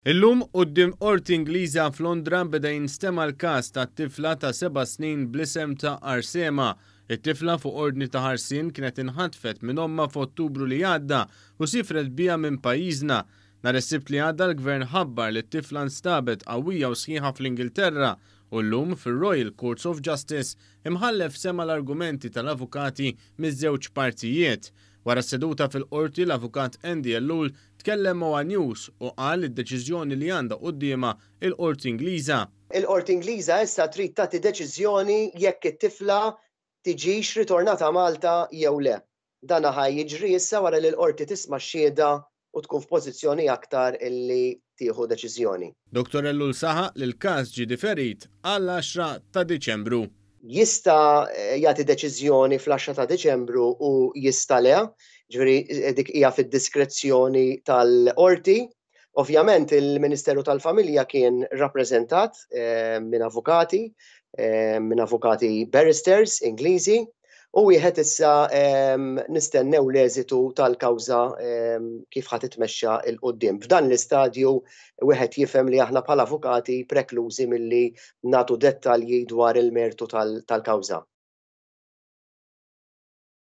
Illum quddiem qorti Ingliża f'Londra beda jinstema' l-każ tat-tifla ta' 7 snin bl-isem ta' Arsema. It-tifla fuq ordni ta' ħarsien kienet inħatfet minn omma f'Ottubru li għadda u sifret biha minn pajjiżna. Nhar is-Sibt li għadda l-Gvern ħabbar li t-tifla nstabet qawwija u sħiħa fl-Ingilterra u llum fir-Royal Courts of Justice imħallef sema l-argumenti tal-avukati miż-żewġ partijiet. Wara s-seduta fil-qorti l-avukat Andy Ellul tkellem ma' News u qal id-deċiżjoni li għandha qudiema il-Qorti Ingliża. Il-Qorti Ingliża issa trid tagħti deċiżjoni jekk it-tifla tiġix ritornata Malta jew le. Dan ħaj jiġri issa wara li l-qorti tisma' x-xhieda u tkun f'pożizzjoni aktar illi tieħu deċiżjoni. Dr. Ellul saħaq li l-każ ġie diferit għall-10 ta' Diċembru. Jista' jagħti deċiżjoni fl-10 ta' Diċembru u jista' le, ġifieri dik hija fid-diskrezzjoni tal-qorti. Ovvjament il-Ministeru tal-Familja kien rappreżentat minn avukati barristers Ingliżi u wieħed issa nistennew l-eżitu tal-kawża kif ħadd titmexxa l quddiem. F'dan l-istadju wieħed jifhem li aħna bħala avukati preklużi milli nagħtu dettalji dwar il-mertu tal-kawża.